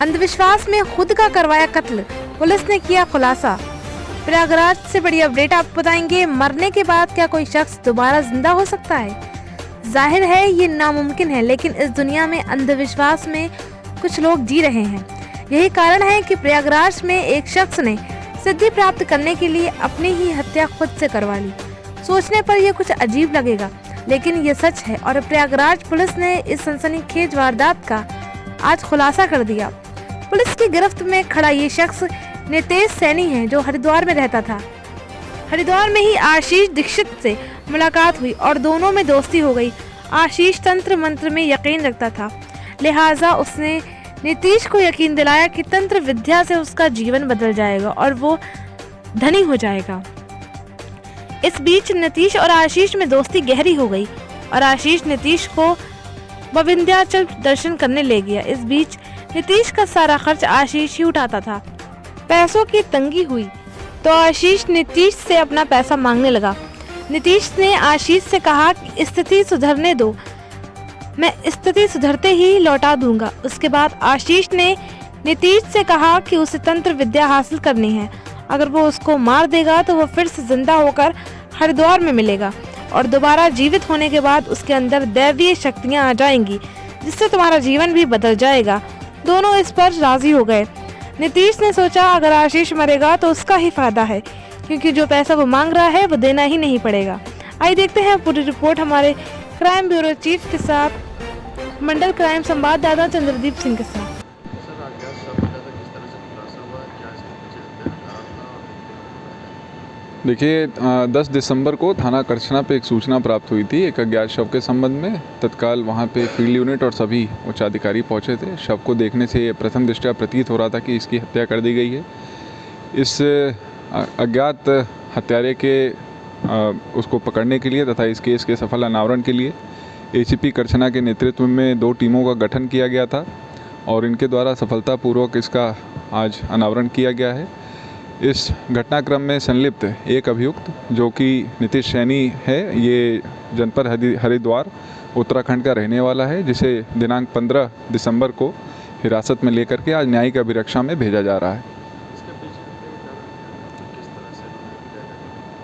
अंधविश्वास में खुद का करवाया कत्ल, पुलिस ने किया खुलासा। प्रयागराज से बड़ी अपडेट आपको बताएंगे। मरने के बाद क्या कोई शख्स दोबारा जिंदा हो सकता है? जाहिर है ये नामुमकिन है, लेकिन इस दुनिया में अंधविश्वास में कुछ लोग जी रहे हैं। यही कारण है कि प्रयागराज में एक शख्स ने सिद्धि प्राप्त करने के लिए अपनी ही हत्या खुद से करवा ली। सोचने पर यह कुछ अजीब लगेगा, लेकिन ये सच है और प्रयागराज पुलिस ने इस सनसनीखेज वारदात का आज खुलासा कर दिया। पुलिस की गिरफ्त में खड़ा ये शख्स नितेश सैनी है, जो हरिद्वार में रहता था। हरिद्वार में ही आशीष दीक्षित से मुलाकात हुई और दोनों में दोस्ती हो गई। आशीष तंत्र मंत्र में यकीन रखता था, लिहाजा उसने नीतीश को यकीन दिलाया कि तंत्र विद्या से उसका जीवन बदल जाएगा और वो धनी हो जाएगा। इस बीच नीतीश और आशीष में दोस्ती गहरी हो गई और आशीष नीतीश को विंध्याचल दर्शन करने ले गया। इस बीच नीतीश का सारा खर्च आशीष ही उठाता था। पैसों की तंगी हुई तो आशीष नीतीश से अपना पैसा मांगने लगा। नीतीश ने आशीष से कहा कि स्थिति सुधरने दो, मैं स्थिति सुधरते ही लौटा दूंगा। उसके बाद आशीष ने नीतीश से कहा कि उसे तंत्र विद्या हासिल करनी है। अगर वो उसको मार देगा तो वो फिर से जिंदा होकर हरिद्वार में मिलेगा और दोबारा जीवित होने के बाद उसके अंदर दैवीय शक्तियां आ जाएंगी, जिससे तुम्हारा जीवन भी बदल जाएगा। दोनों इस पर राजी हो गए। नीतीश ने सोचा अगर आशीष मरेगा तो उसका ही फायदा है, क्योंकि जो पैसा वो मांग रहा है वो देना ही नहीं पड़ेगा। आइए देखते हैं पूरी रिपोर्ट हमारे क्राइम ब्यूरो चीफ के साथ, मंडल क्राइम संवाददाता चंद्रदीप सिंह के साथ। देखिए, 10 दिसंबर को थाना करछना पे एक सूचना प्राप्त हुई थी एक अज्ञात शव के संबंध में। तत्काल वहां पे फील्ड यूनिट और सभी उच्च अधिकारी पहुंचे थे। शव को देखने से ये प्रथम दृष्टया प्रतीत हो रहा था कि इसकी हत्या कर दी गई है। इस अज्ञात हत्यारे के उसको पकड़ने के लिए तथा इस केस के सफल अनावरण के लिए एसीपी करछना के नेतृत्व में 2 टीमों का गठन किया गया था और इनके द्वारा सफलतापूर्वक इसका आज अनावरण किया गया है। इस घटनाक्रम में संलिप्त एक अभियुक्त जो कि नितेश सैनी है, ये जनपद हरिद्वार उत्तराखंड का रहने वाला है, जिसे दिनांक 15 दिसंबर को हिरासत में लेकर के आज न्यायिक अभिरक्षा में भेजा जा रहा है।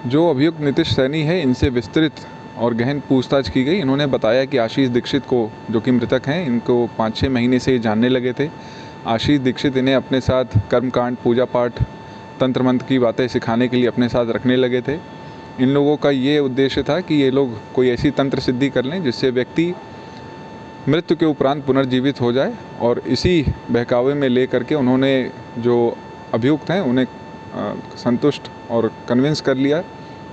जो अभियुक्त नितेश सैनी है, इनसे विस्तृत और गहन पूछताछ की गई। इन्होंने बताया कि आशीष दीक्षित को, जो कि मृतक हैं, इनको 5-6 महीने से जानने लगे थे। आशीष दीक्षित इन्हें अपने साथ कर्मकांड, पूजा पाठ, तंत्र मंत्र की बातें सिखाने के लिए अपने साथ रखने लगे थे। इन लोगों का ये उद्देश्य था कि ये लोग कोई ऐसी तंत्र सिद्धि कर लें जिससे व्यक्ति मृत्यु के उपरांत पुनर्जीवित हो जाए, और इसी बहकावे में ले करके उन्होंने जो अभियुक्त हैं उन्हें संतुष्ट और कन्विंस कर लिया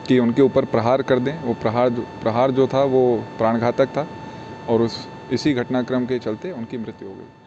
कि उनके ऊपर प्रहार कर दें। वो प्रहार जो था वो प्राणघातक था और इसी घटनाक्रम के चलते उनकी मृत्यु हो गई।